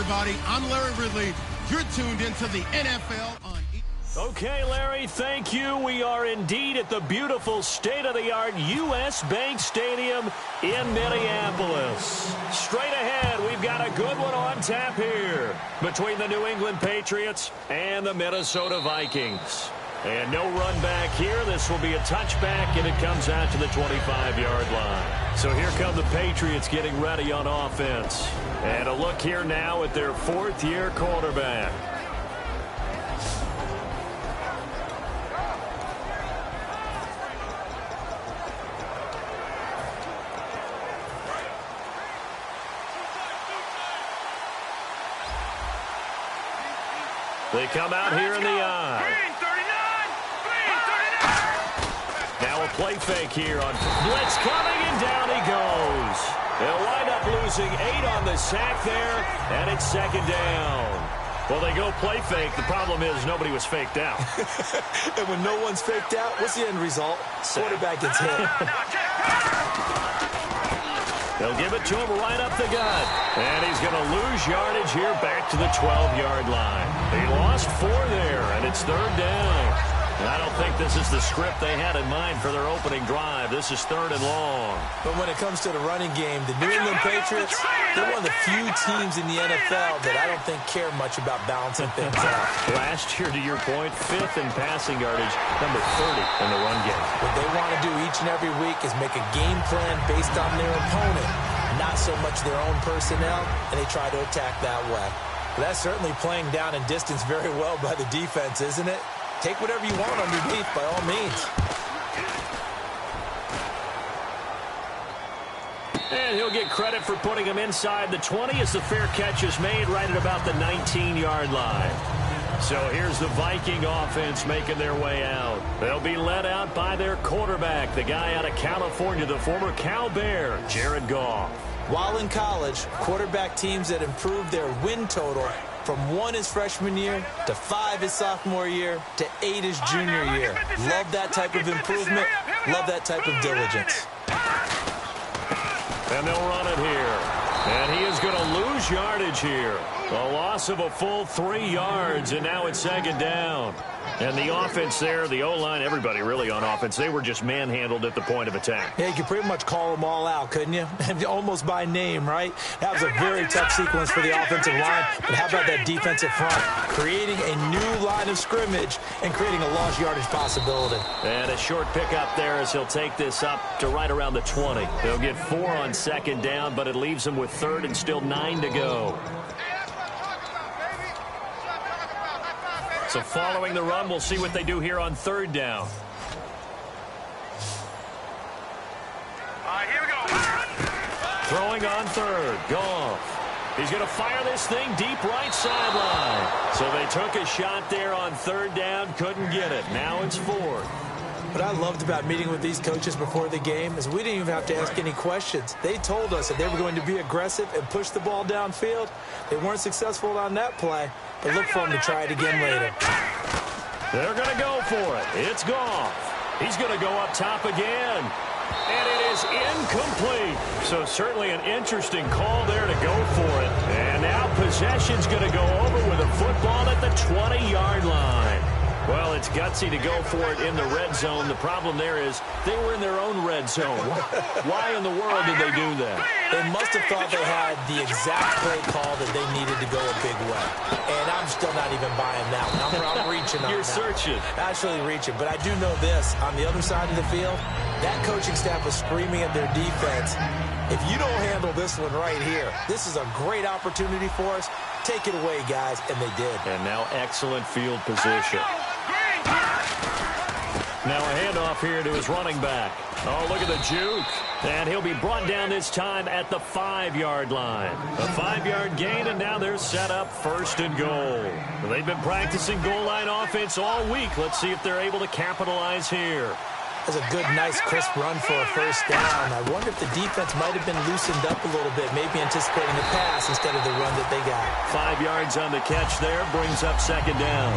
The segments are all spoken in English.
everybody. I'm Larry Ridley. You're tuned into the NFL on Okay, Larry, thank you. We are indeed at the beautiful state-of-the-art U.S. Bank Stadium in Minneapolis. Straight ahead, we've got a good one on tap here between the New England Patriots and the Minnesota Vikings. And no run back here. This will be a touchback, and it comes out to the 25-yard line. So here come the Patriots getting ready on offense. And a look here now at their fourth-year quarterback. They come out here in the eye. Now a play fake here on blitz coming, and down he goes. They'll wind up losing 8 on the sack there, and it's second down. Well, they go play fake. The problem is nobody was faked out. And when no one's faked out, what's the end result? Quarterback gets hit. They'll give it to him right up the gut. And he's going to lose yardage here back to the 12-yard line. He lost 4 there, and it's third down. And I don't think this is the script they had in mind for their opening drive. This is third and long. But when it comes to the running game, the New England Patriots, they're one of the few teams in the NFL that I don't think care much about balancing things out. Last year, to your point, 5th in passing yardage, number 30 in the run game. What they want to do each and every week is make a game plan based on their opponent, not so much their own personnel, and they try to attack that way. But that's certainly playing down in distance very well by the defense, isn't it? Take whatever you want underneath, by all means. And he'll get credit for putting him inside the 20 as the fair catch is made right at about the 19-yard line. So here's the Viking offense making their way out. They'll be led out by their quarterback, the guy out of California, the former Cal Bear, Jared Goff. While in college, quarterback teams that improved their win total from 1 his freshman year to 5 his sophomore year to 8 his junior year. Love that type of improvement. Love that type of diligence. And they'll run it here. And he is going to lose yardage here. A loss of a full 3 yards, and now it's second down. And the offense there, the O-line, everybody really on offense, they were just manhandled at the point of attack. Yeah, you could pretty much call them all out, couldn't you? Almost by name, right? That was a very tough sequence for the offensive line. But how about that defensive front? Creating a new line of scrimmage and creating a lost yardage possibility. And a short pickup there as he'll take this up to right around the 20. They'll get 4 on second down, but it leaves them with third and still 9 to go. So following the run, we'll see what they do here on third down. Here we go. Throwing on third, Goff. He's going to fire this thing deep right sideline. So they took a shot there on third down, couldn't get it. Now it's fourth. What I loved about meeting with these coaches before the game is we didn't even have to ask any questions. They told us that they were going to be aggressive and push the ball downfield. They weren't successful on that play, but look for them to try it again later. They're going to go for it. It's Goff. He's going to go up top again. And it is incomplete. So certainly an interesting call there to go for it. And now possession's going to go over with a football at the 20-yard line. Well, it's gutsy to go for it in the red zone. The problem there is they were in their own red zone. Why in the world did they do that? They must have thought they had the exact play call that they needed to go a big way. And I'm still not even buying that one. I'm reaching on that. You're searching. Actually reaching. But I do know this. On the other side of the field, that coaching staff was screaming at their defense, if you don't handle this one right here, this is a great opportunity for us. Take it away, guys. And they did. And now excellent field position. Now a handoff here to his running back. Oh, look at the juke. And he'll be brought down this time at the 5-yard line. A 5-yard gain, and now they're set up first and goal. Well, they've been practicing goal line offense all week. Let's see if they're able to capitalize here. That's a good, nice, crisp run for a first down. I wonder if the defense might have been loosened up a little bit, maybe anticipating the pass instead of the run that they got. 5 yards on the catch there, brings up second down.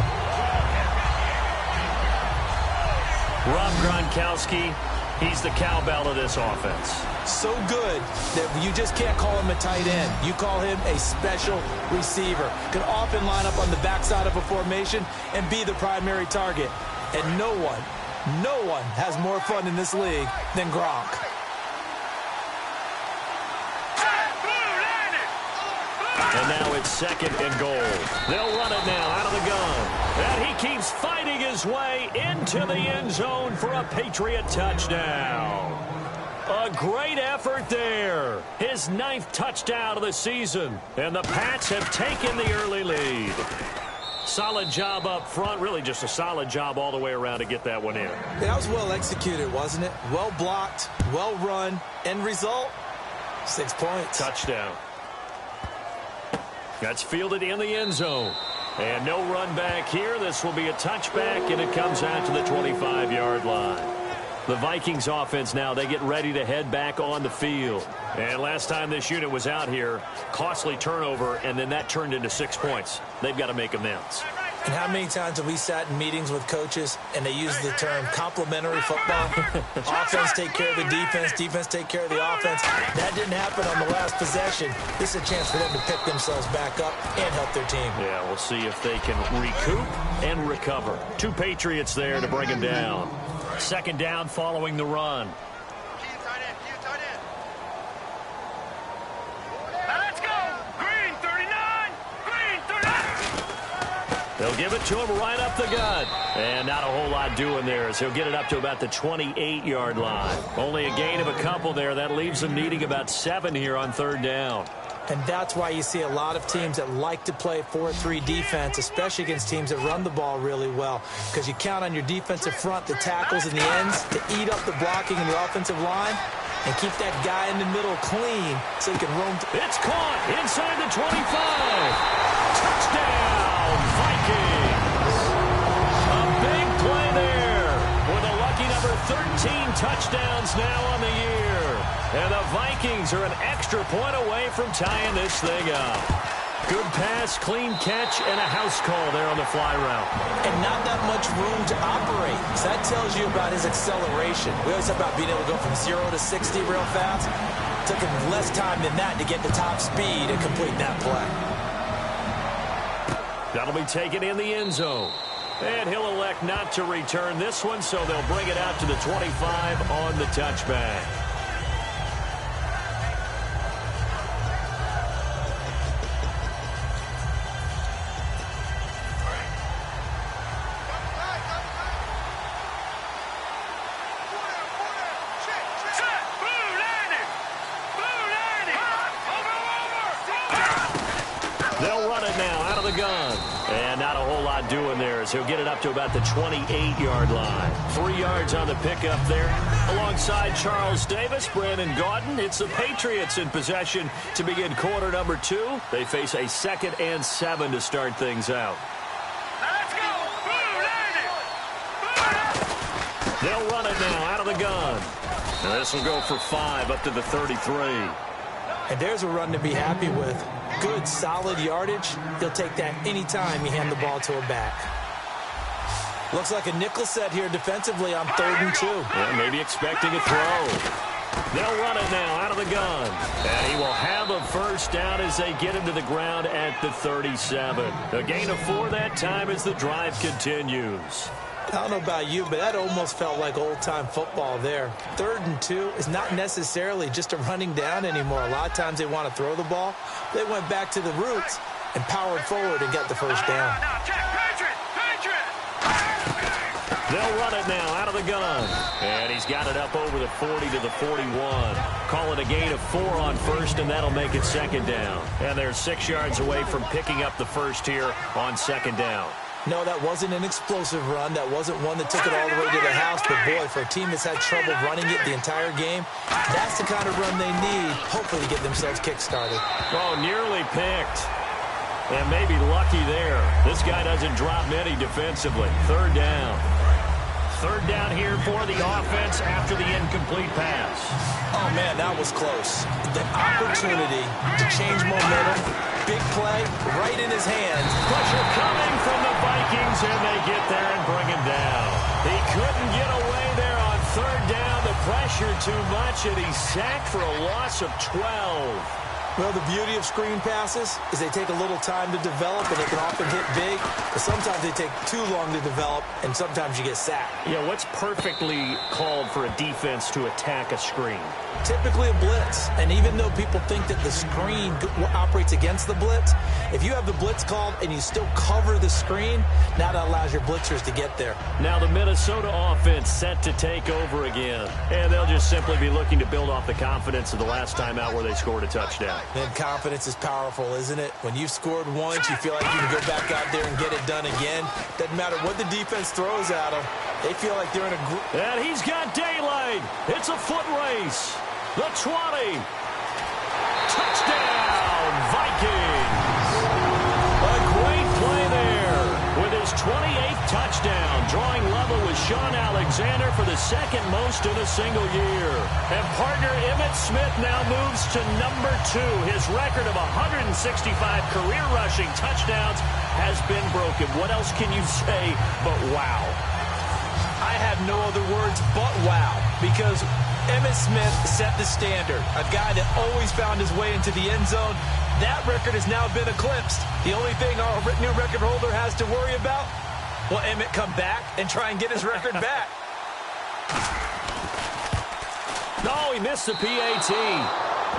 Rob Gronkowski He's the cowbell of this offense. So good that you just can't call him a tight end. You call him a special receiver. Can often line up on the backside of a formation and be the primary target. And no one has more fun in this league than Gronk. And now it's 2nd and goal. They'll run it now out of the gun. And he keeps fighting his way into the end zone for a Patriot touchdown. A great effort there. His 9th touchdown of the season. And the Pats have taken the early lead. Solid job up front. Really just a solid job all the way around to get that one in. That was well executed, wasn't it? Well blocked, well run. End result, 6 points. Touchdown. That's fielded in the end zone. And no run back here. This will be a touchback, and it comes out to the 25-yard line. The Vikings offense now, they get ready to head back on the field. And last time this unit was out here, costly turnover, and then that turned into 6 points. They've got to make amends. And how many times have we sat in meetings with coaches and they use the term complementary football? Offense take care of the defense, defense take care of the offense. That didn't happen on the last possession. This is a chance for them to pick themselves back up and help their team. Yeah, we'll see if they can recoup and recover. 2 Patriots there to bring them down. 2nd down following the run. They'll give it to him right up the gut. And not a whole lot doing there as he'll get it up to about the 28-yard line. Only a gain of a couple there. That leaves them needing about 7 here on 3rd down. And that's why you see a lot of teams that like to play 4-3 defense, especially against teams that run the ball really well. Because you count on your defensive front, the tackles and the ends, to eat up the blocking in the offensive line and keep that guy in the middle clean so he can roam. It's caught inside the 25. Touchdown, Vikings. A big play there with a lucky number 13 touchdowns now on the year. And the Vikings are an extra point away from tying this thing up. Good pass, clean catch, and a house call there on the fly route. And not that much room to operate. So that tells you about his acceleration. We always talk about being able to go from 0 to 60 real fast. It took him less time than that to get the top speed and complete that play. That'll be taken in the end zone. And he'll elect not to return this one, so they'll bring it out to the 25 on the touchback. They'll run it now out of the gun. And not a whole lot doing there as he'll get it up to about the 28-yard line. 3 yards on the pickup there. Alongside Charles Davis, Brandon Gaudin. It's the Patriots in possession to begin quarter number 2. They face a 2nd and 7 to start things out. Let's go! They'll run it now out of the gun. Now this will go for 5 up to the 33. And there's a run to be happy with. Good, solid yardage. He'll take that anytime you hand the ball to a back. Looks like a nickel set here defensively on 3rd and 2. Yeah, maybe expecting a throw. They'll run it now out of the gun. And he will have a first down as they get him to the ground at the 37. A gain of 4 that time as the drive continues. I don't know about you, but that almost felt like old-time football there. 3rd and 2 is not necessarily just a running down anymore. A lot of times they want to throw the ball. They went back to the roots and powered forward and got the first down. They'll run it now out of the gun. And he's got it up over the 40 to the 41. Call it a gain of 4 on first, and that'll make it 2nd down. And they're 6 yards away from picking up the first here on 2nd down. No, that wasn't an explosive run. That wasn't one that took it all the way to the house. But, boy, for a team that's had trouble running it the entire game, that's the kind of run they need, hopefully, to get themselves kick-started. Oh, nearly picked. And maybe lucky there. This guy doesn't drop many defensively. 3rd down. 3rd down here for the offense after the incomplete pass. Oh, man, that was close. The opportunity to change momentum, big play, right in his hands. Pressure coming from the Vikings, and they get there and bring him down. He couldn't get away there on 3rd down. The pressure too much, and he's sacked for a loss of 12. Well, the beauty of screen passes is they take a little time to develop, and they can often hit big, but sometimes they take too long to develop, and sometimes you get sacked. Yeah, what's perfectly called for a defense to attack a screen? Typically a blitz, and even though people think that the screen operates against the blitz, if you have the blitz called and you still cover the screen, now that allows your blitzers to get there. Now the Minnesota offense set to take over again, and they'll just simply be looking to build off the confidence of the last time out where they scored a touchdown. And confidence is powerful, isn't it? When you've scored once, you feel like you can go back out there and get it done again. Doesn't matter what the defense throws at them. They feel like they're in a group. And he's got daylight. It's a foot race. The 20. Touchdown, Vikings. A great play there with his 28th touchdown, drawing level with Sean Alexander for the second most in a single year. And partner Emmitt Smith now moves to number 2. His record of 165 career rushing touchdowns has been broken. What else can you say but wow? I have no other words but wow, because Emmitt Smith set the standard. A guy that always found his way into the end zone. That record has now been eclipsed. The only thing our new record holder has to worry about, will Emmitt come back and try and get his record back? No, he missed the PAT.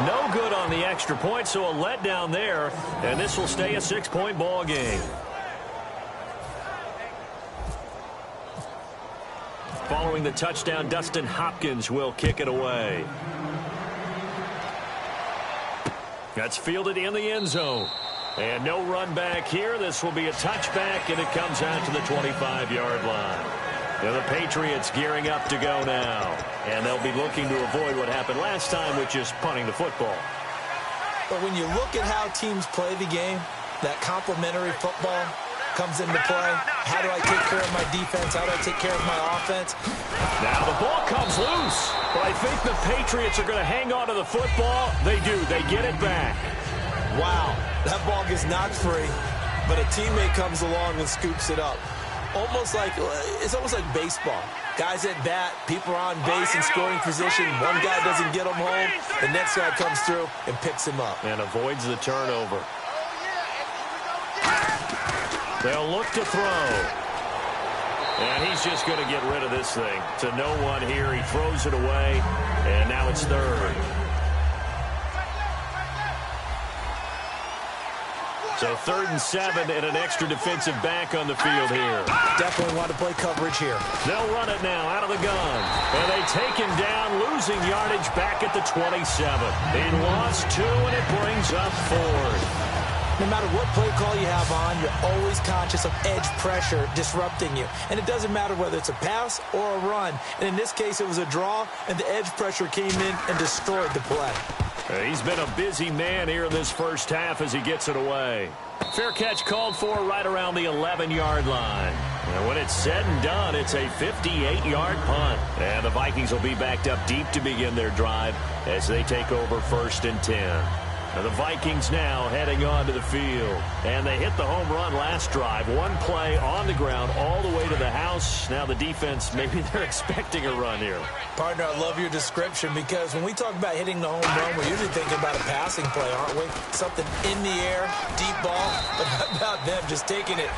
No good on the extra point, so a letdown there, and this will stay a 6-point ball game. Following the touchdown, Dustin Hopkins will kick it away. That's fielded in the end zone. And no run back here. This will be a touchback, and it comes out to the 25-yard line. Now the Patriots gearing up to go now. And they'll be looking to avoid what happened last time, which is punting the football. But when you look at how teams play the game, that complementary football comes into play. How do I take care of my defense? How do I take care of my offense? Now the ball comes loose. But I think the Patriots are going to hang on to the football. They do. They get it back. Wow. That ball gets knocked free, but a teammate comes along and scoops it up. It's almost like baseball. Guys at bat, people are on base in scoring position. One guy doesn't get them home. The next guy comes through and picks him up. And avoids the turnover. They'll look to throw. And he's just going to get rid of this thing. To no one here. He throws it away. And now it's third. So 3rd and 7 and an extra defensive back on the field here. Definitely want to play coverage here. They'll run it now out of the gun. And they take him down, losing yardage back at the 27. They lost 2, and it brings up 4th. No matter what play call you have on, you're always conscious of edge pressure disrupting you. And it doesn't matter whether it's a pass or a run. And in this case, it was a draw, and the edge pressure came in and destroyed the play. He's been a busy man here in this first half as he gets it away. Fair catch called for right around the 11-yard line. And when it's said and done, it's a 58-yard punt. And the Vikings will be backed up deep to begin their drive as they take over 1st and 10. And the Vikings now heading onto the field. And they hit the home run last drive. One play on the ground all the way to the house. Now the defense, maybe they're expecting a run here. Partner, I love your description, because when we talk about hitting the home run, we're usually thinking about a passing play, aren't we? Something in the air, deep ball. But how about them just taking it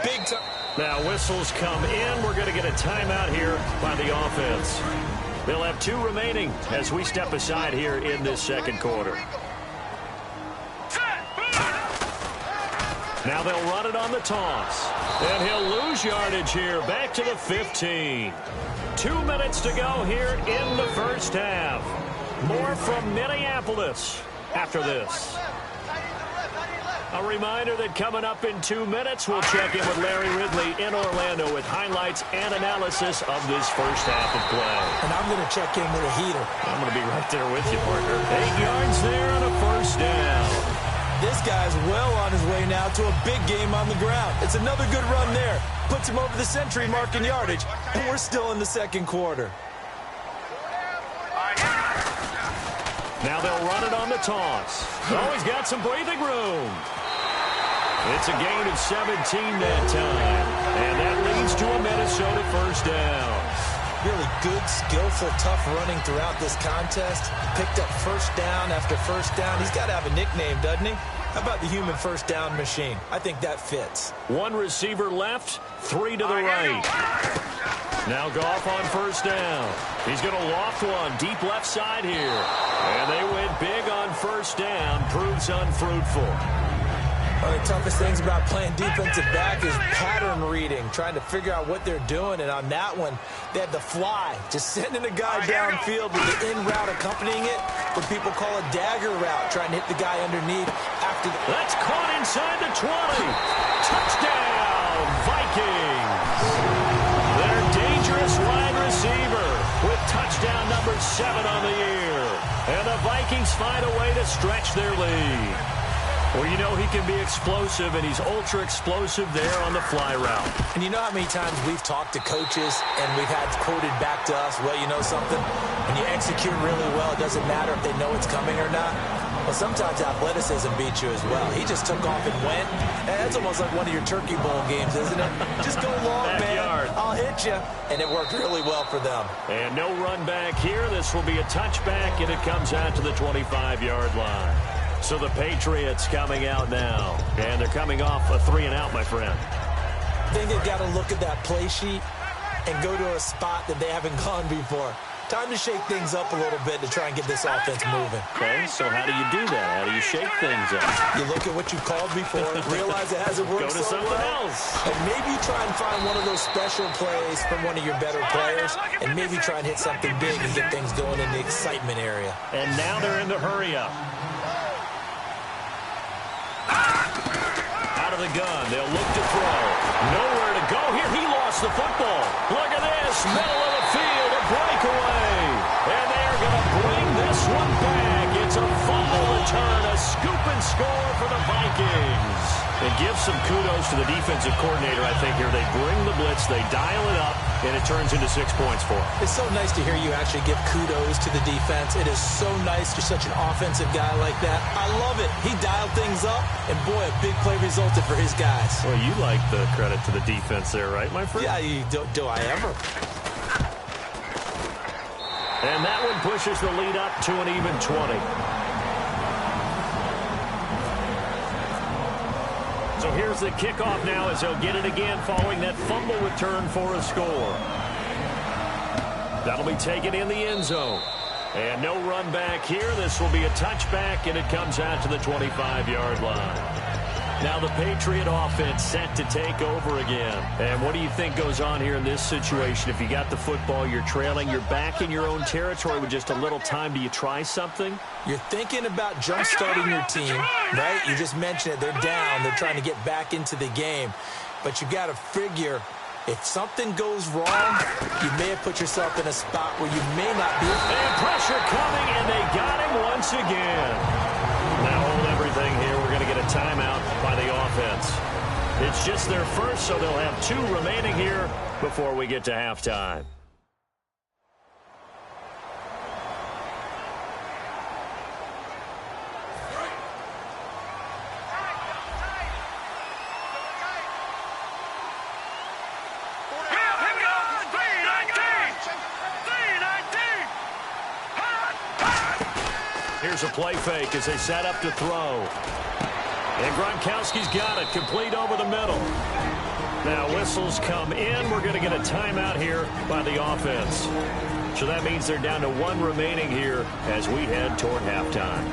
big time? Now whistles come in. We're going to get a timeout here by the offense. They'll have 2 remaining as we step aside here in this second quarter. Now they'll run it on the toss. And he'll lose yardage here back to the 15. 2 minutes to go here in the first half. More from Minneapolis after this. A reminder that coming up in 2 minutes, we'll check in with Larry Ridley in Orlando with highlights and analysis of this first half of play. And I'm going to check in with a heater. I'm going to be right there with you, partner. 8 yards there on a first down. This guy's well on his way now to a big game on the ground. It's another good run there. Puts him over the century mark in yardage, and we're still in the second quarter. Now they'll run it on the toss. Oh, he's got some breathing room. It's a gain of 17 that time. And that leads to a Minnesota first down. Really good, skillful, tough running throughout this contest. Picked up first down after first down. He's got to have a nickname, doesn't he? How about the human first down machine? I think that fits. One receiver left, 3 to the right. Now Goff on first down. He's going to loft one deep left side here. And they went big on first down. Proves unfruitful. One of the toughest things about playing defensive back is pattern reading, trying to figure out what they're doing. And on that one, they had the fly, just sending a guy downfield with the in route accompanying it, what people call a dagger route, trying to hit the guy underneath after the... That's caught inside the 20. Touchdown, Vikings. Their dangerous wide receiver with touchdown number 7 on the year. And the Vikings find a way to stretch their lead. Well, you know he can be explosive, and he's ultra-explosive there on the fly route. And you know how many times we've talked to coaches, and we've had quoted back to us, well, you know something? When you execute really well, it doesn't matter if they know it's coming or not. Well, sometimes athleticism beats you as well. He just took off and went. And that's almost like one of your Turkey Bowl games, isn't it? Just go long, man. I'll hit you. And it worked really well for them. And no run back here. This will be a touchback, and it comes out to the 25-yard line. So the Patriots coming out now. And they're coming off a 3-and-out, my friend. I think they've got to look at that play sheet and go to a spot that they haven't gone before. Time to shake things up a little bit to try and get this offense moving. Okay, so how do you do that? How do you shake things up? You look at what you called before, realize it hasn't worked so well. Go to something else. And maybe try and find one of those special plays from one of your better players, and maybe try and hit something big and get things going in the excitement area. And now they're in the hurry-up. Out of the gun, they'll look to throw. Nowhere to go here. He lost the football. Look at this, middle of the field, a breakaway. And they're going to bring this one back. It's a fumble return, a scoop and score for the Vikings. It gives some kudos to the defensive coordinator, I think, here. They bring the blitz, they dial it up, and it turns into 6 points for them. It's so nice to hear you actually give kudos to the defense. It is so nice. You're such an offensive guy like that. I love it. He dialed things up, and boy, a big play resulted for his guys. Well, you like the credit to the defense there, right, my friend? Yeah, do I ever. And that one pushes the lead up to an even 20. So here's the kickoff now as they'll get it again following that fumble return for a score. That'll be taken in the end zone. And no run back here. This will be a touchback, and it comes out to the 25-yard line. Now the Patriot offense set to take over again. And what do you think goes on here in this situation? If you got the football, you're trailing, you're back in your own territory with just a little time. Do you try something? You're thinking about jump-starting your team, right? You just mentioned it. They're down. They're trying to get back into the game. But you got to figure, if something goes wrong, you may have put yourself in a spot where you may not be. And pressure coming, and they got him once again. Now hold everything here. We're going to get a timeout by the offense. It's just their first, so they'll have 2 remaining here before we get to halftime. Here's a play fake as they set up to throw. And Gronkowski's got it, complete over the middle. Now whistles come in. We're going to get a timeout here by the offense. So that means they're down to 1 remaining here as we head toward halftime.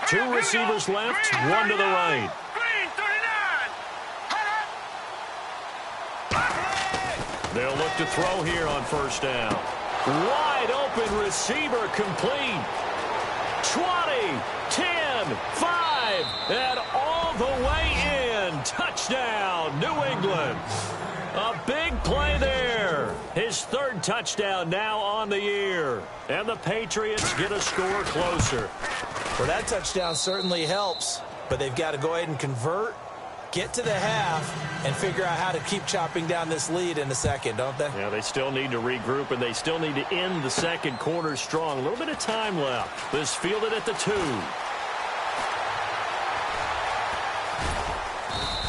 Two receivers left, 1 to the right. They'll look to throw here on first down. Wide open receiver complete. 20, 10, 5, and all the way in. Touchdown, New England. A big play there. His 3rd touchdown now on the year. And the Patriots get a score closer. Well, that touchdown certainly helps, but they've got to go ahead and convert get to the half and figure out how to keep chopping down this lead in the second, don't they? Yeah, they still need to regroup, and they still need to end the second quarter strong. A little bit of time left. This fielded at the 2.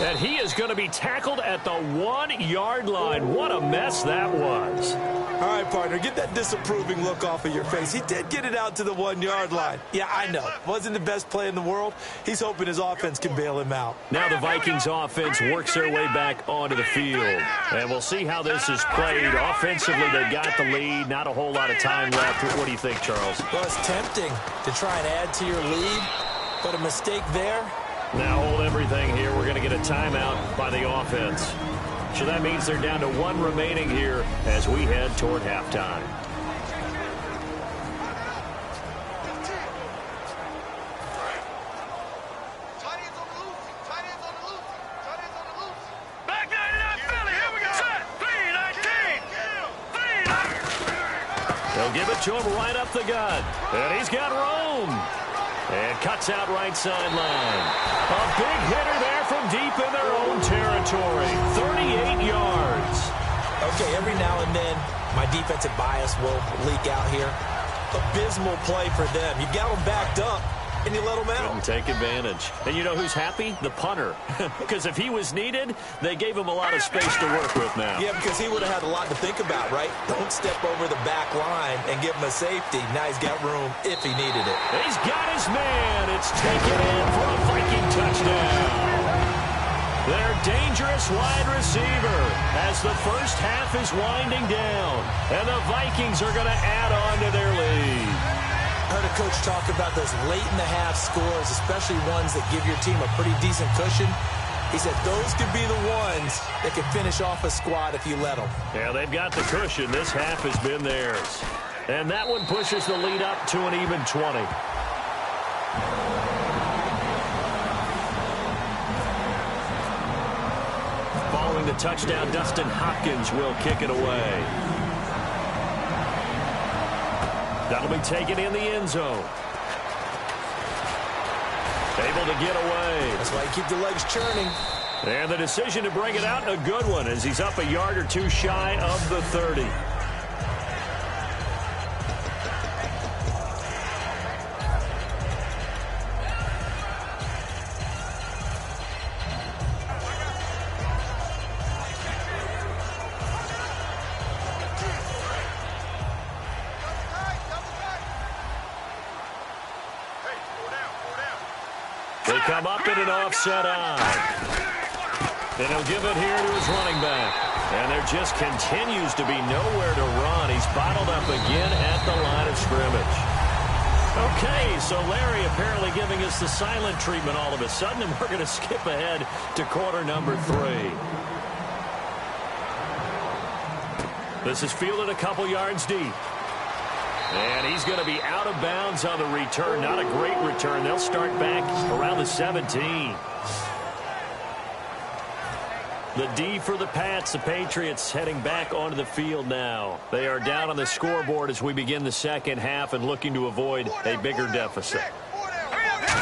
And he is going to be tackled at the 1-yard line. What a mess that was. All right, partner, get that disapproving look off of your face. He did get it out to the 1-yard line. Yeah, I know. Wasn't the best play in the world. He's hoping his offense can bail him out. Now the Vikings offense works their way back onto the field. And we'll see how this is played. Offensively, they've got the lead. Not a whole lot of time left. What do you think, Charles? Well, it's tempting to try and add to your lead, but a mistake there. Now hold everything here. We're going to get a timeout by the offense. So that means they're down to 1 remaining here as we head toward halftime. Back 99 Philly, here we go. Set, 3-19. They'll give it to him right up the gut. And he's got room. And cuts out right sideline. A big hitter there from deep in their own territory. 38 yards. Okay, every now and then, my defensive bias will leak out here. Abysmal play for them. You got them backed up, and you let them out. Couldn't take advantage. And you know who's happy? The punter. Because if he was needed, they gave him a lot of space to work with now. Yeah, because he would have had a lot to think about, right? Don't step over the back line and give him a safety. Now he's got room if he needed it. He's got his man. It's taken in for a Viking touchdown. Their dangerous wide receiver as the first half is winding down. And the Vikings are going to add on to their lead. I heard a coach talk about those late-in-the-half scores, especially ones that give your team a pretty decent cushion. He said those could be the ones that could finish off a squad if you let them. Yeah, they've got the cushion. This half has been theirs. And that one pushes the lead up to an even 20. Following the touchdown, Dustin Hopkins will kick it away. That'll be taken in the end zone. Able to get away. That's why you keep the legs churning. And the decision to bring it out, a good one, as he's up a yard or two shy of the 30. They come up in an offset eye. And he'll give it here to his running back. And there just continues to be nowhere to run. He's bottled up again at the line of scrimmage. Okay, so Larry apparently giving us the silent treatment all of a sudden, and we're going to skip ahead to quarter number 3. This is fielded a couple yards deep. And he's going to be out of bounds on the return. Not a great return. They'll start back around the 17. The D for the Pats. The Patriots heading back onto the field now. They are down on the scoreboard as we begin the second half and looking to avoid a bigger deficit.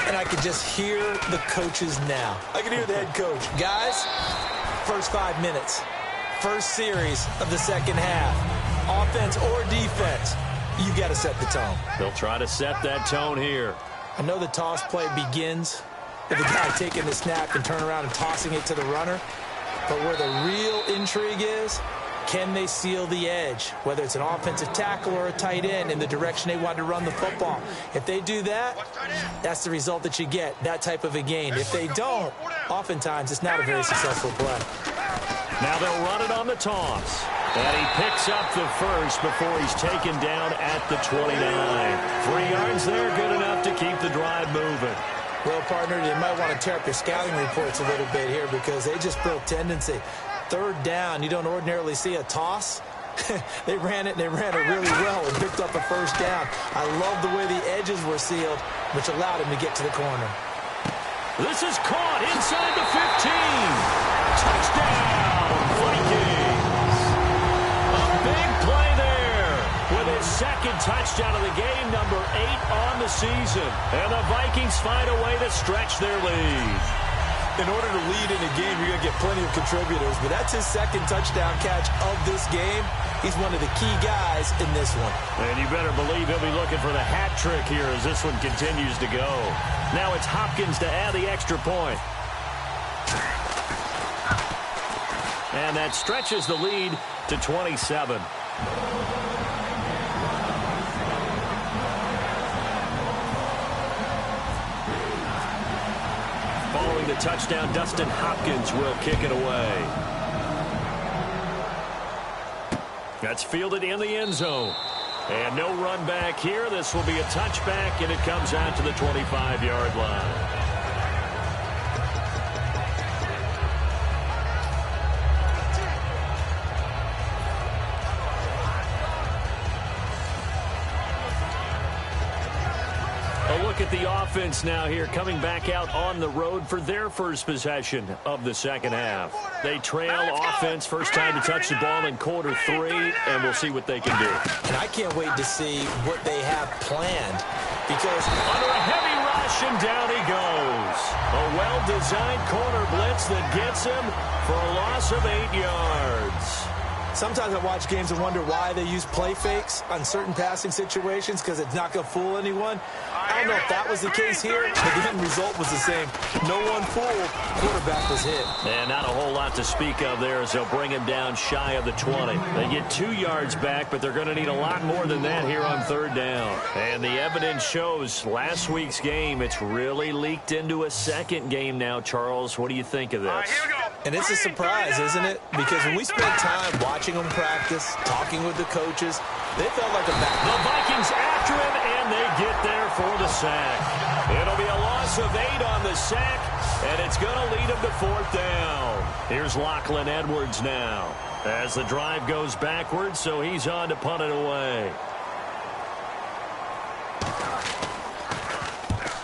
And I can just hear the coaches now. I can hear the head coach. Guys, first 5 minutes. First series of the second half. Offense or defense. You got to set the tone. They'll try to set that tone here. I know the toss play begins with the guy taking the snap and turn around and tossing it to the runner. But where the real intrigue is, can they seal the edge? Whether it's an offensive tackle or a tight end in the direction they want to run the football. If they do that, that's the result that you get, that type of a gain. If they don't, oftentimes it's not a very successful play. Now they'll run it on the toss. And he picks up the first before he's taken down at the 29. 3 yards there, good enough to keep the drive moving. Well, partner, you might want to tear up your scouting reports a little bit here because they just broke tendency. Third down, you don't ordinarily see a toss. They ran it, and they ran it really well and picked up a first down. I love the way the edges were sealed, which allowed him to get to the corner. This is caught inside the 15. Touchdown, Vikings. A big play there with his second touchdown of the game, number 8 on the season. And the Vikings find a way to stretch their lead. In order to lead in a game, you're going to get plenty of contributors, but that's his second touchdown catch of this game. He's one of the key guys in this one. And you better believe he'll be looking for the hat trick here as this one continues to go. Now it's Hopkins to add the extra point. And that stretches the lead to 27. Following the touchdown, Dustin Hopkins will kick it away. That's fielded in the end zone. And no run back here. This will be a touchback, and it comes out to the 25-yard line. Look at the offense now here, coming back out on the road for their first possession of the second half. They trail offense, first time to touch the ball in quarter 3, and we'll see what they can do. And I can't wait to see what they have planned, because under a heavy rush, and down he goes. A well-designed corner blitz that gets him for a loss of 8 yards. Sometimes I watch games and wonder why they use play fakes on certain passing situations, because it's not going to fool anyone. I don't know if that was the case here, but the end result was the same. No one fooled. Quarterback was hit. And not a whole lot to speak of there as they'll bring him down shy of the 20. They get 2 yards back, but they're going to need a lot more than that here on third down. And the evidence shows last week's game, it's really leaked into a second game now, Charles. What do you think of this? And it's a surprise, isn't it? Because when we spent time watching them practice, talking with the coaches, they felt like a back. The Vikings after him, and they get there for the sack. It'll be a loss of 8 on the sack, and it's going to lead them to fourth down. Here's Lachlan Edwards now as the drive goes backwards, so he's on to punt it away.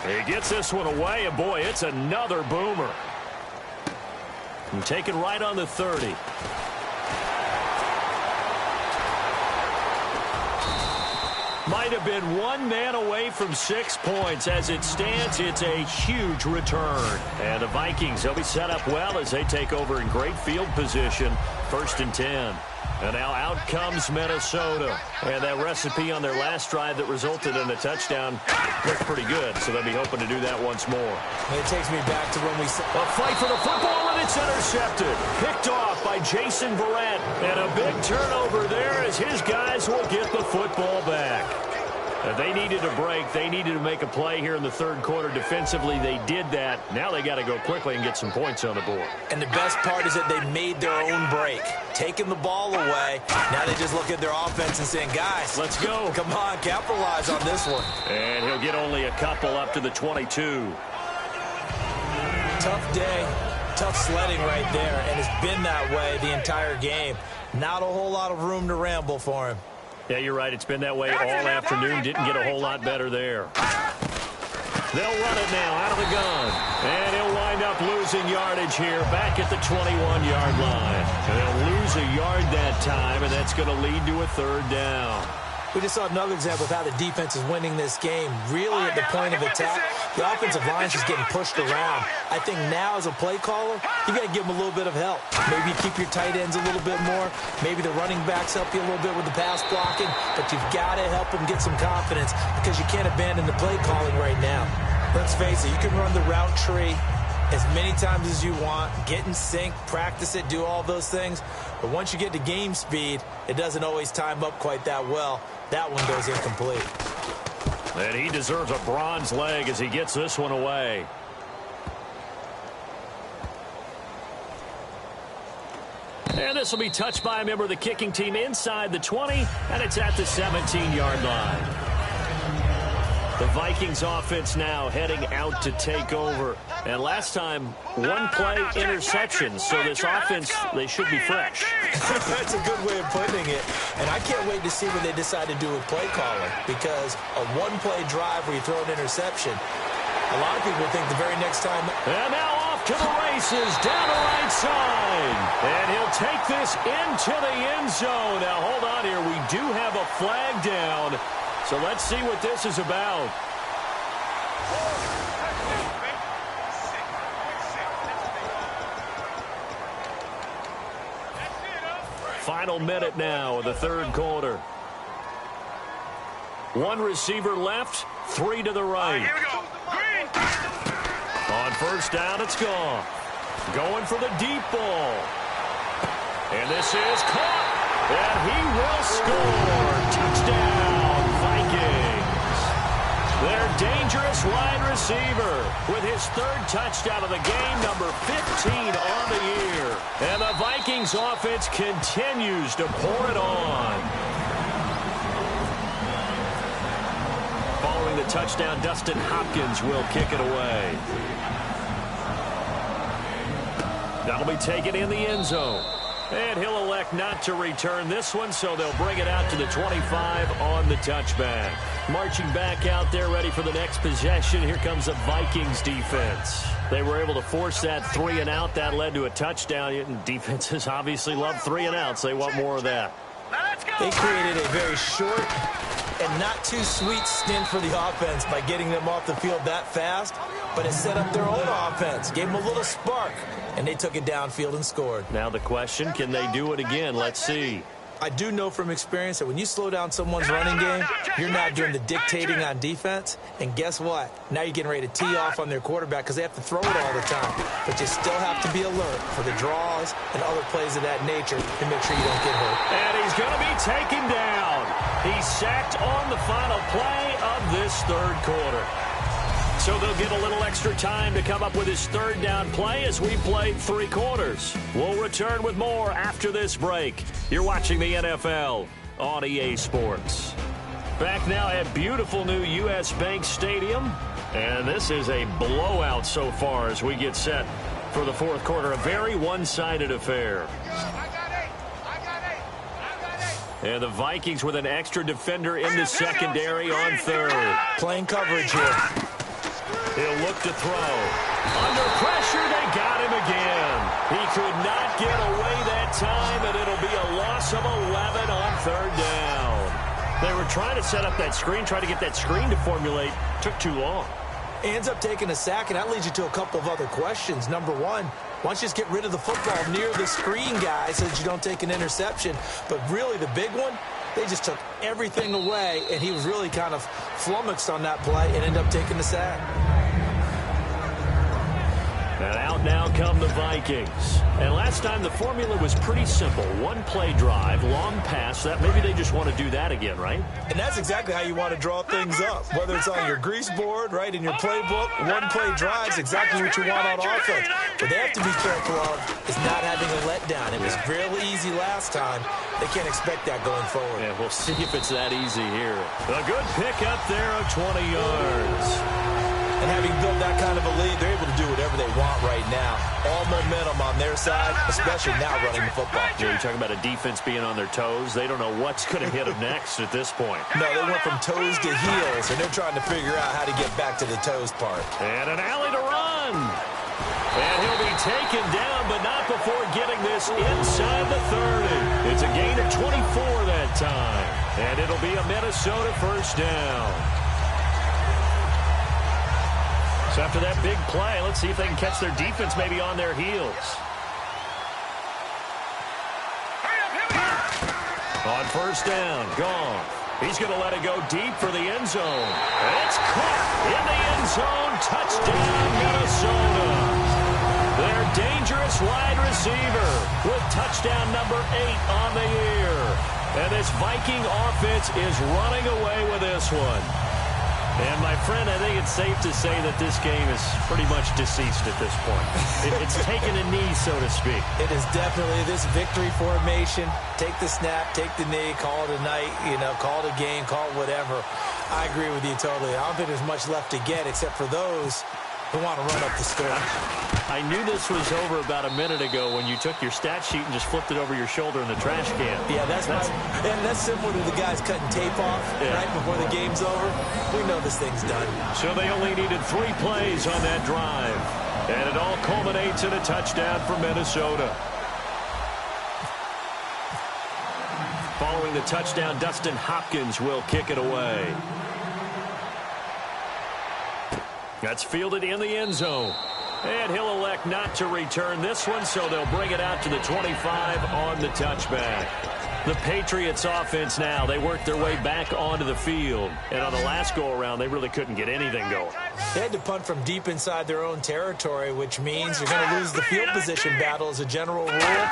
He gets this one away, and boy, it's another boomer. And taken right on the 30. Might have been one man away from 6 points. As it stands, it's a huge return. And the Vikings, they'll be set up well as they take over in great field position. 1st and 10. And now out comes Minnesota. And that recipe on their last drive that resulted in a touchdown looked pretty good. So they'll be hoping to do that once more. And it takes me back to when we saw a fight for the football, and it's intercepted. Picked off by Jason Verrett. And a big turnover there as his guys will get the football back. They needed a break. They needed to make a play here in the third quarter. Defensively, they did that. Now they got to go quickly and get some points on the board. And the best part is that they made their own break. Taking the ball away. Now they just look at their offense and saying, guys, let's go. Come on, capitalize on this one. And he'll get only a couple up to the 22. Tough day. Tough sledding right there. And it's been that way the entire game. Not a whole lot of room to ramble for him. Yeah, you're right. It's been that way all afternoon. Didn't get a whole lot better there. They'll run it now out of the gun. And he'll wind up losing yardage here back at the 21-yard line. And they'll lose a yard that time, and that's going to lead to a third down. We just saw another example of how the defense is winning this game. Really at the point of attack, the offensive line is just getting pushed around. I think now as a play caller, you got to give them a little bit of help. Maybe keep your tight ends a little bit more. Maybe the running backs help you a little bit with the pass blocking. But you've got to help them get some confidence because you can't abandon the play calling right now. Let's face it, you can run the route tree as many times as you want, get in sync, practice it, do all those things. But once you get to game speed, it doesn't always time up quite that well. That one goes incomplete. And he deserves a bronze leg as he gets this one away. And this will be touched by a member of the kicking team inside the 20, and it's at the 17-yard line. The Vikings offense now heading out to take over. And last time, one play interception. So this offense, they should be fresh. That's a good way of putting it. And I can't wait to see what they decide to do with play calling. Because a one-play drive where you throw an interception, a lot of people think the very next time. And now off to the races, down the right side. And he'll take this into the end zone. Now hold on here. We do have a flag down. So let's see what this is about. Final minute now of the third quarter. One receiver left, three to the right. Here we go. Green. On first down, it's gone. Going for the deep ball. And this is caught. And he will score. Touchdown, Vikings. Their dangerous wide receiver with his third touchdown of the game, number 15 on the year. And the Vikings offense continues to pour it on. Following the touchdown, Dustin Hopkins will kick it away. That'll be taken in the end zone. And he'll elect not to return this one, so they'll bring it out to the 25 on the touchback. Marching back out there, ready for the next possession. Here comes the Vikings defense. They were able to force that 3-and-out. That led to a touchdown. And defenses obviously love 3-and-outs. They want more of that. Let's go. They created a very short and not too sweet stint for the offense by getting them off the field that fast, but it set up their own offense, gave them a little spark, and they took it downfield and scored. Now the question, can they do it again? Let's see. I do know from experience that when you slow down someone's running game, you're not doing the dictating on defense. And guess what? Now you're getting ready to tee off on their quarterback because they have to throw it all the time. But you still have to be alert for the draws and other plays of that nature to make sure you don't get hurt. And he's going to be taken down. He's sacked on the final play of this third quarter. So they'll get a little extra time to come up with his third down play as we played 3 quarters. We'll return with more after this break. You're watching the NFL on EA Sports. Back now at beautiful new U.S. Bank Stadium. And this is a blowout so far as we get set for the fourth quarter. A very one-sided affair. And the Vikings with an extra defender in the secondary on third. Playing coverage here. He'll look to throw. Under pressure, they got him again. He could not get away that time, and it'll be a loss of 11 on third down. They were trying to set up that screen, try to get that screen to formulate. Took too long. Ends up taking a sack, and that leads you to a couple of other questions. Number one, why don't you just get rid of the football near the screen guy so that you don't take an interception? But really the big one, they just took everything away, and he was really kind of flummoxed on that play and ended up taking the sack. And out now come the Vikings. And last time the formula was pretty simple. One-play drive, long pass. That maybe they just want to do that again, right? And that's exactly how you want to draw things up. Whether it's on your grease board, right, in your playbook, one-play drive is exactly what you want on offense. What they have to be careful of is not having a letdown. It was fairly easy last time. They can't expect that going forward. Yeah, we'll see if it's that easy here. A good pick up there of 20 yards. And having built that kind of a lead, they're able to do whatever they want right now. All momentum on their side, especially now running the football. Yeah, you're talking about a defense being on their toes. They don't know what's going to hit them next at this point. No, they went from toes to heels, and they're trying to figure out how to get back to the toes part. And an alley to run. And he'll be taken down, but not before getting this inside the 30. It's a gain of 24 that time. And it'll be a Minnesota first down. So after that big play, let's see if they can catch their defense maybe on their heels. On first down, gone. He's going to let it go deep for the end zone. And it's caught in the end zone. Touchdown, Minnesota. Their dangerous wide receiver with touchdown number 8 on the year. And this Viking offense is running away with this one. And, my friend, I think it's safe to say that this game is pretty much deceased at this point. It's taken a knee, so to speak. It is definitely this victory formation. Take the snap, take the knee, call it a night, call it a game, call it whatever. I agree with you totally. I don't think there's much left to get except for those who want to run up the score. I knew this was over about a minute ago when you took your stat sheet and just flipped it over your shoulder in the trash can. Yeah, that's similar to the guys cutting tape off right before the game's over. We know this thing's done. So they only needed 3 plays on that drive. And it all culminates in a touchdown for Minnesota. Following the touchdown, Dustin Hopkins will kick it away. That's fielded in the end zone. And he'll elect not to return this one, so they'll bring it out to the 25 on the touchback. The Patriots offense now, they work their way back onto the field. And on the last go-around, they really couldn't get anything going. They had to punt from deep inside their own territory, which means you're going to lose the field position battle as a general rule.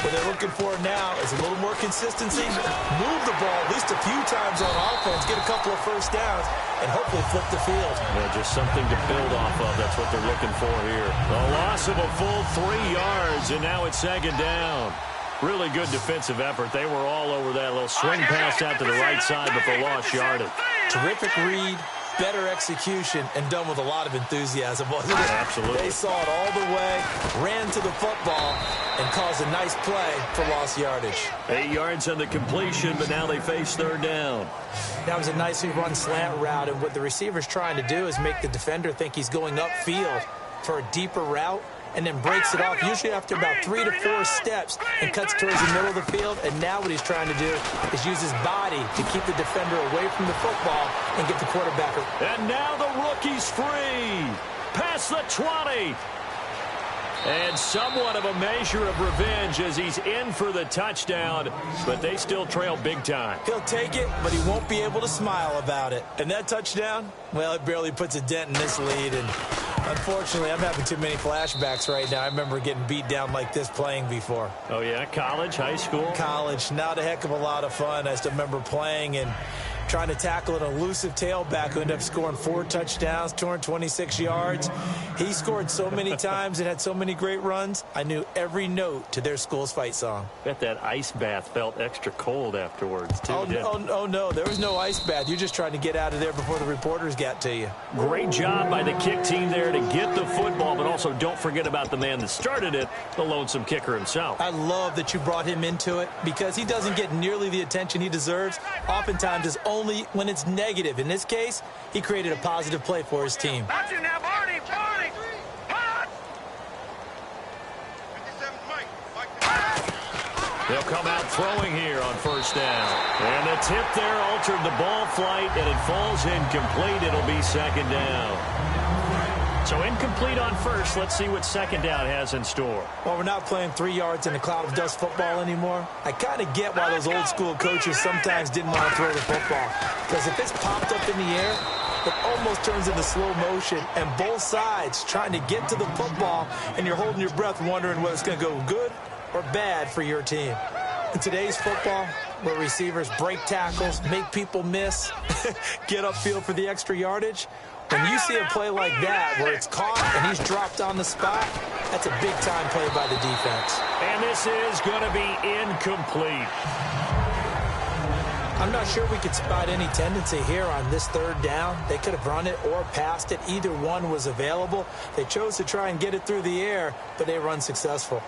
What they're looking for now is a little more consistency, move the ball at least a few times on offense, get a couple of first downs, and hopefully flip the field. Yeah, just something to build off of. That's what they're looking for here. A loss of a full 3 yards, and now it's second down. Really good defensive effort. They were all over that little swing pass out to the right side, but they lost yardage. Terrific read, better execution, and done with a lot of enthusiasm, wasn't it? Absolutely. They saw it all the way, ran to the football, and caused a nice play for lost yardage. 8 yards on the completion, but now they face third down. That was a nicely run slant route, and what the receiver's trying to do is make the defender think he's going upfield for a deeper route, and then breaks it off, usually after about 3 to 4 steps, and cuts towards the middle of the field. And now what he's trying to do is use his body to keep the defender away from the football and get the quarterback. And now the rookie's free. Past the 20. And somewhat of a measure of revenge as he's in for the touchdown, but they still trail big time. He'll take it, but he won't be able to smile about it. And that touchdown, well, it barely puts a dent in this lead. And unfortunately, I'm having too many flashbacks right now. I remember getting beat down like this playing before. Oh, yeah? College, high school? College. Not a heck of a lot of fun. I still remember playing and trying to tackle an elusive tailback who ended up scoring 4 touchdowns, 226 yards. He scored so many times and had so many great runs, I knew every note to their school's fight song. Bet that ice bath felt extra cold afterwards, too. Oh, no, there was no ice bath. You're just trying to get out of there before the reporters got to you. Great job by the kick team there to get the football, but also don't forget about the man that started it, the lonesome kicker himself. I love that you brought him into it because he doesn't get nearly the attention he deserves. Oftentimes it's only when it's negative. In this case, he created a positive play for his team. They'll come out throwing here on first down. And the tip there altered the ball flight, and it falls incomplete. It'll be second down. So incomplete on first. Let's see what second down has in store. Well, we're not playing 3 yards in a cloud of dust football anymore. I kind of get why those old school coaches sometimes didn't want to throw the football. Because if it's popped up in the air, it almost turns into slow motion, and both sides trying to get to the football, and you're holding your breath wondering whether it's going to go good or bad for your team. In today's football, where receivers break tackles, make people miss, get upfield for the extra yardage, when you see a play like that where it's caught and he's dropped on the spot, that's a big-time play by the defense. And this is going to be incomplete. I'm not sure we could spot any tendency here on this third down. They could have run it or passed it. Either one was available. They chose to try and get it through the air, but they were unsuccessful.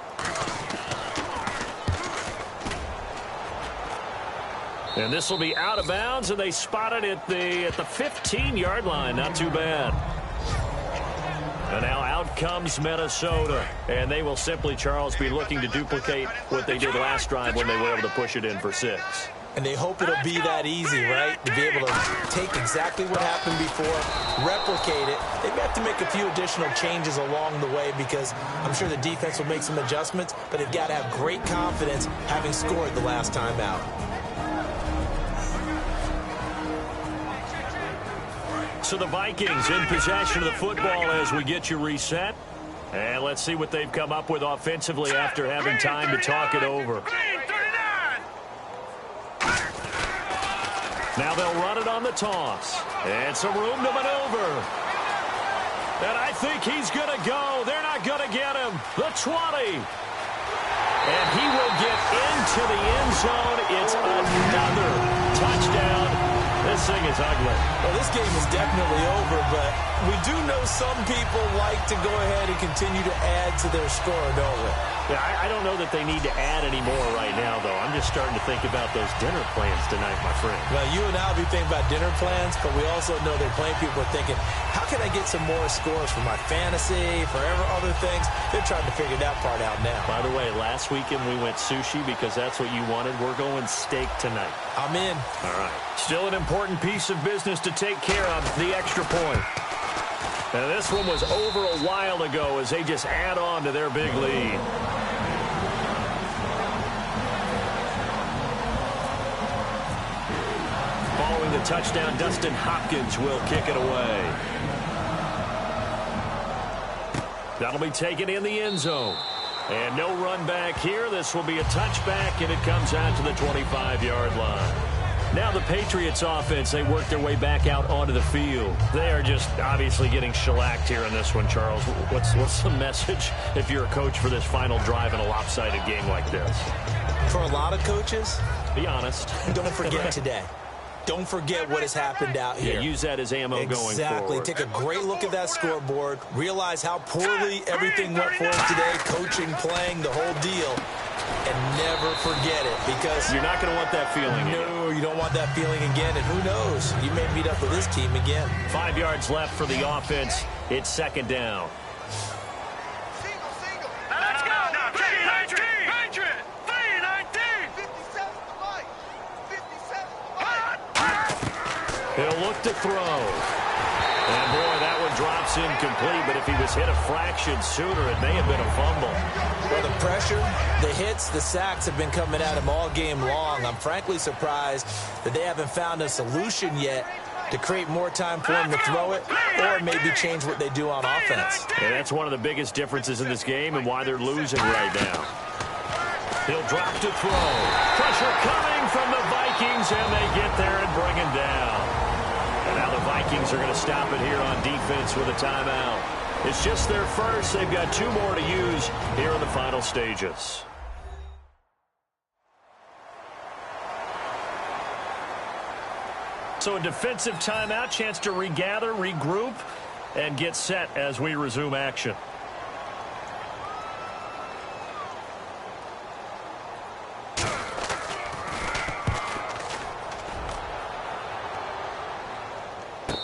And this will be out of bounds, and they spot it at the 15-yard line. Not too bad. And now out comes Minnesota. And they will simply, Charles, be looking to duplicate what they did last drive when they were able to push it in for 6. And they hope it'll be that easy, right? To be able to take exactly what happened before, replicate it. They may have to make a few additional changes along the way because I'm sure the defense will make some adjustments, but they've got to have great confidence having scored the last time out. So the Vikings in possession of the football as we get you reset. And let's see what they've come up with offensively after having time to talk it over. Now they'll run it on the toss. And some room to maneuver. And I think he's going to go. They're not going to get him. The 20. And he will get into the end zone. It's another touchdown. This thing is ugly. Well, this game is definitely over, but we do know some people like to go ahead and continue to add to their score, don't we? Yeah, I don't know that they need to add any more right now, though. I'm just starting to think about those dinner plans tonight, my friend. Well, you and I will be thinking about dinner plans, but we also know that plenty of people are thinking, how can I get some more scores for my fantasy, for other things? They're trying to figure that part out now. By the way, last weekend we went sushi because that's what you wanted. We're going steak tonight. I'm in. All right. Still an important piece of business to take care of, the extra point. And this one was over a while ago as they just add on to their big lead. Following the touchdown, Dustin Hopkins will kick it away. That'll be taken in the end zone. And no run back here. This will be a touchback, and it comes out to the 25-yard line. Now the Patriots offense, they work their way back out onto the field. They are just obviously getting shellacked here in this one, Charles. What's the message if you're a coach for this final drive in a lopsided game like this? For a lot of coaches, be honest. Don't forget today. Don't forget what has happened out here. Yeah, use that as ammo going forward. Exactly. Take a great look at that scoreboard. Realize how poorly everything went for us today. Coaching, playing, the whole deal. And never forget it, because you're not going to want that feeling. No, you don't want that feeling again. And who knows? You may meet up with this team again. 5 yards left for the offense. It's second down. Let's go. Patriot. 3-19. He'll look to throw. And, boy, that one drops incomplete. But if he was hit a fraction sooner, it may have been a fumble. Well, the pressure, the hits, the sacks have been coming at him all game long. I'm frankly surprised that they haven't found a solution yet to create more time for him to throw it or maybe change what they do on offense. And that's one of the biggest differences in this game and why they're losing right now. He'll drop to throw. Pressure coming from the Vikings, and they get there and bring him down. And now the Vikings are going to stop it here on defense with a timeout. It's just their first. They've got 2 more to use here in the final stages. So a defensive timeout, chance to regather, regroup, and get set as we resume action.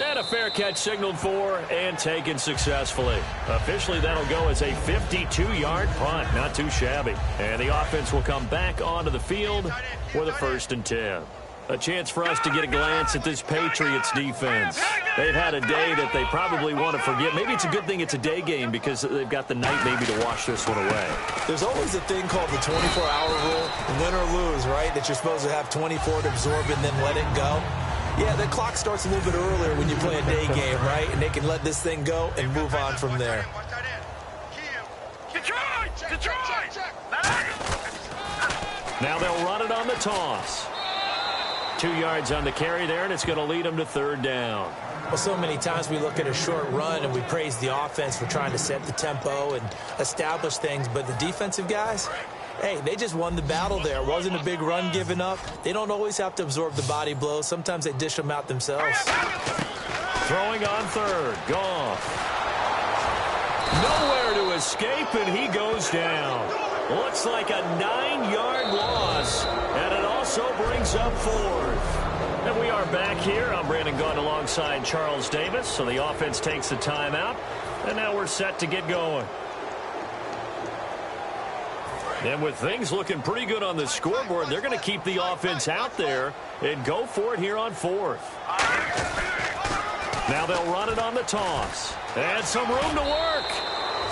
And a fair catch signaled for and taken successfully. Officially, that'll go as a 52-yard punt. Not too shabby. And the offense will come back onto the field for the 1st and 10. A chance for us to get a glance at this Patriots defense. They've had a day that they probably want to forget. Maybe it's a good thing it's a day game because they've got the night maybe to wash this one away. There's always a thing called the 24-hour rule, win or lose, right? That you're supposed to have 24 to absorb and then let it go. Yeah, the clock starts a little bit earlier when you play a day game, right? And they can let this thing go and move on from there. Detroit! Now they'll run it on the toss. 2 yards on the carry there, and it's going to lead them to 3rd down. Well, so many times we look at a short run and we praise the offense for trying to set the tempo and establish things, but the defensive guys, hey, they just won the battle there. It wasn't a big run given up. They don't always have to absorb the body blows. Sometimes they dish them out themselves. Throwing on 3rd. Goff. Nowhere to escape, and he goes down. Looks like a 9-yard loss, and it also brings up 4th. And we are back here. I'm Brandon Gaudin alongside Charles Davis. So the offense takes the timeout, and now we're set to get going. And with things looking pretty good on the scoreboard, they're going to keep the offense out there and go for it here on 4th. Now they'll run it on the toss. And some room to work.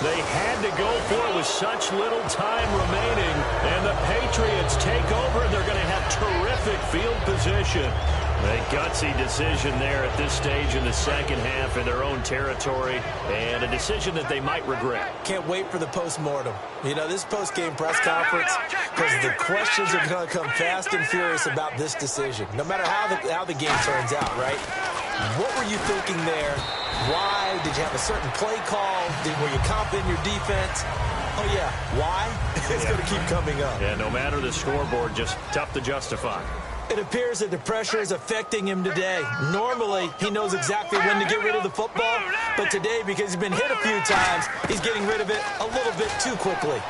They had to go for it with such little time remaining. And the Patriots take over. They're going to have terrific field position. A gutsy decision there at this stage in the second half in their own territory, and a decision that they might regret. Can't wait for the post-mortem. You know, this post-game press conference, because the questions are going to come fast and furious about this decision, no matter how the game turns out, right? What were you thinking there? Why? Did you have a certain play call? Were you confident in your defense? Oh, yeah. Why? It's going to keep coming up. Yeah, no matter the scoreboard, just tough to justify. It appears that the pressure is affecting him today. Normally, he knows exactly when to get rid of the football, but today, because he's been hit a few times, he's getting rid of it a little bit too quickly.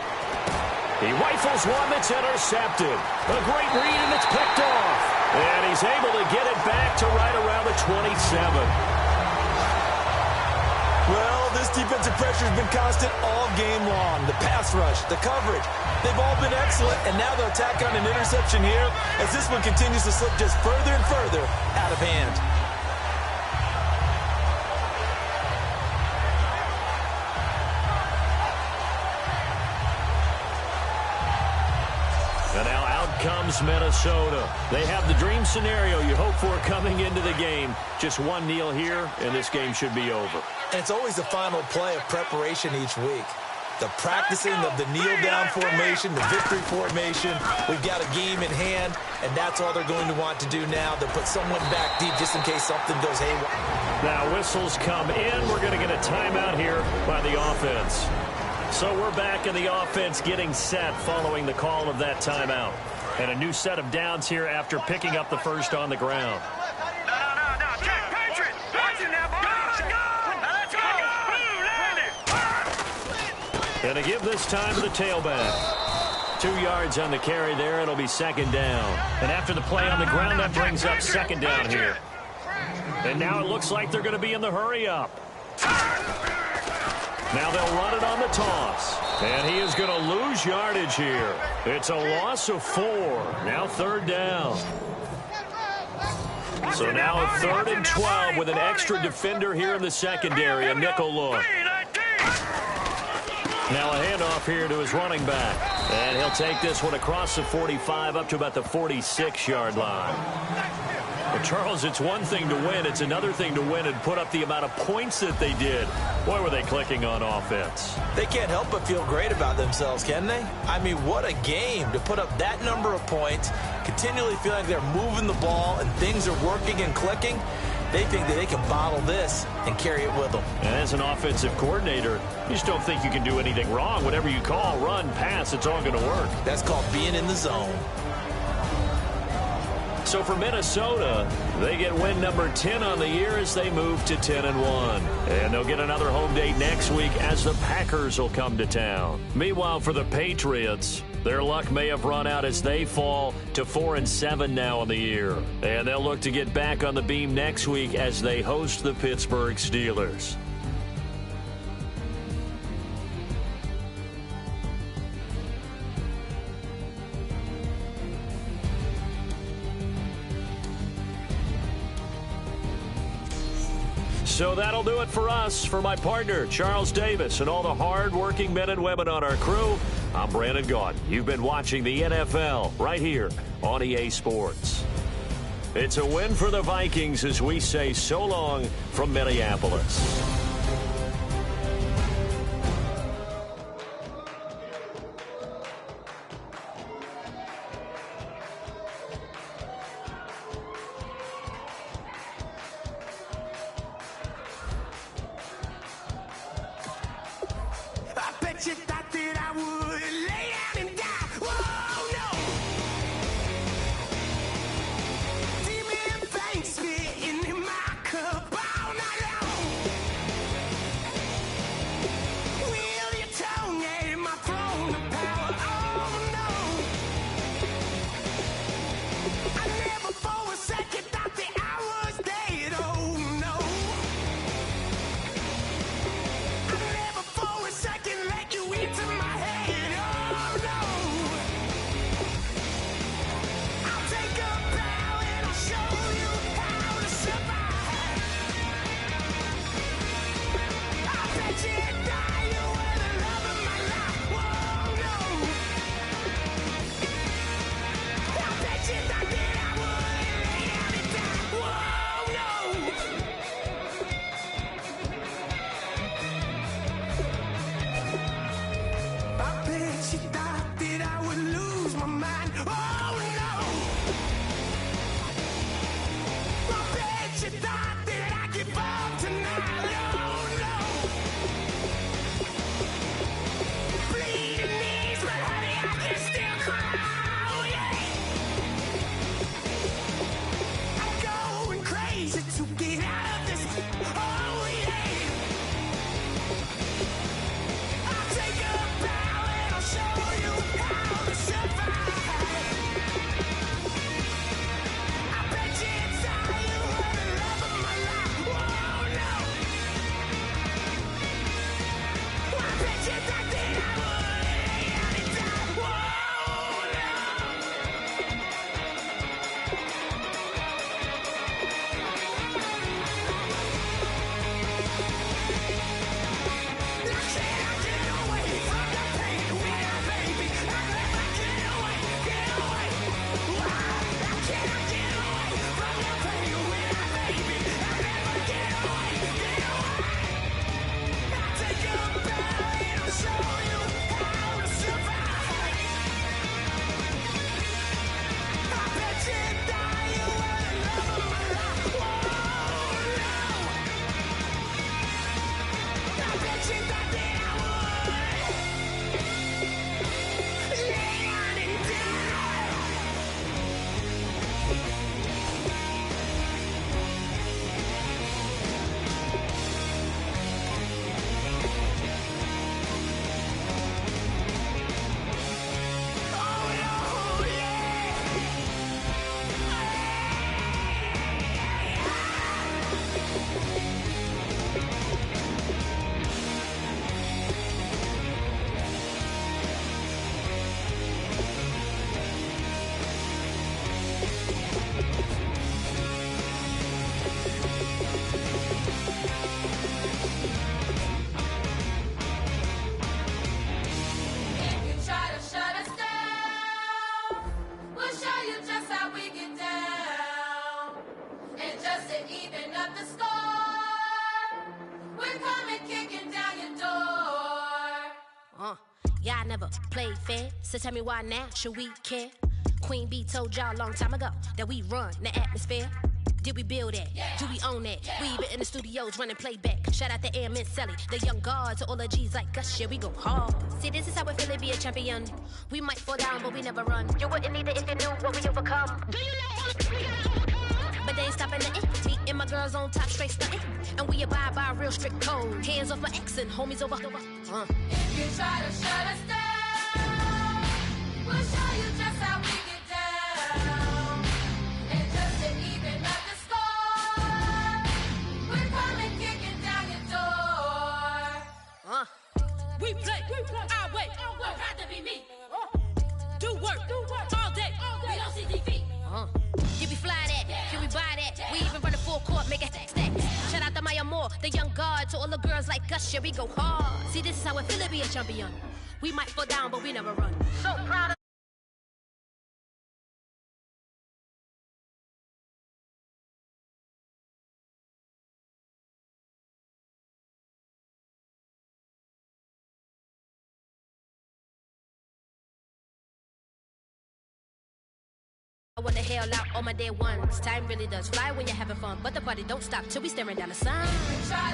He rifles one that's intercepted. A great read, and it's picked off. And he's able to get it back to right around the 27. Well, this defensive pressure has been constant all game long. The pass rush, the coverage, they've all been excellent, and now they'll tack on an interception here as this one continues to slip just further and further out of hand. comes Minnesota. They have the dream scenario you hope for coming into the game. Just one kneel here, and this game should be over. And it's always the final play of preparation each week. The practicing of the kneel-down formation, the victory formation. We've got a game in hand, and that's all they're going to want to do now. They'll put someone back deep just in case something goes haywire. Now whistles come in. We're going to get a timeout here by the offense. So we're back in the offense getting set following the call of that timeout. And a new set of downs here after picking up the first on the ground. No. Check. Patriot. Watch it now, boys. Go. Now let's go. And to give this time to the tailback. 2 yards on the carry there. It'll be second down. And after the play on the ground, that brings up second down here. And now it looks like they're going to be in the hurry up. Now they'll run it on the toss. And he is going to lose yardage here. It's a loss of 4. Now third down. So now a 3rd and 12 with an extra defender here in the secondary. A nickel look. Now a handoff here to his running back. And he'll take this one across the 45 up to about the 46-yard line. Well, Charles, it's one thing to win. It's another thing to win and put up the amount of points that they did. Boy, were they clicking on offense. They can't help but feel great about themselves, can they? I mean, what a game to put up that number of points, continually feeling they're moving the ball and things are working and clicking. They think that they can bottle this and carry it with them. And as an offensive coordinator, you just don't think you can do anything wrong. Whatever you call, run, pass, it's all going to work. That's called being in the zone. So for Minnesota, they get win number 10 on the year as they move to 10-1. And they'll get another home date next week as the Packers will come to town. Meanwhile, for the Patriots, their luck may have run out as they fall to 4-7 now on the year. And they'll look to get back on the beam next week as they host the Pittsburgh Steelers. So that'll do it for us. For my partner, Charles Davis, and all the hard-working men and women on our crew, I'm Brandon Gaudin. You've been watching the NFL right here on EA Sports. It's a win for the Vikings as we say so long from Minneapolis. You thought that I would lay down and die. Whoa, no. Demon things spitting in my cup all night long. Will your tongue at my throne of power? Oh, no. I never for a second thought that I was dead. Oh, no. I never for a second let you in. to even up the score. We're coming kicking down your door. Yeah, I never played fair, so tell me why now should we care? Queen B told y'all a long time ago that we run the atmosphere. Did we build it? Yeah. Do we own it? Yeah. We even in the studios running playback. Shout out to Airman Sally, the young guard, to all the G's like us. Yeah, we go hard. See, this is how we feel to be a champion. We might fall down, but we never run. You wouldn't need it if you knew what we overcome. Do you know all we gotta overcome? But they ain't stopping nothing. Me and my girls on top, straight stunting. And we abide by a real strict code. Hands off my ex and homies over. If you try to shut us down, we'll show you just how we get down. And just to even up the score, we're coming kicking down your door. We play our way. Don't have to be me. Do work all day. We don't see defeat. Did we fly that? Can we buy that? We even run a full court, make it stack. Shout out to Maya Moore, the young guard, to all the girls like us. Yeah, we go hard. See, this is how it feel to be a champion. We might fall down, but we never run. So proud of. I wanna hail out all my day ones. Time really does fly when you're having fun, but the party don't stop till we staring down the sun. Try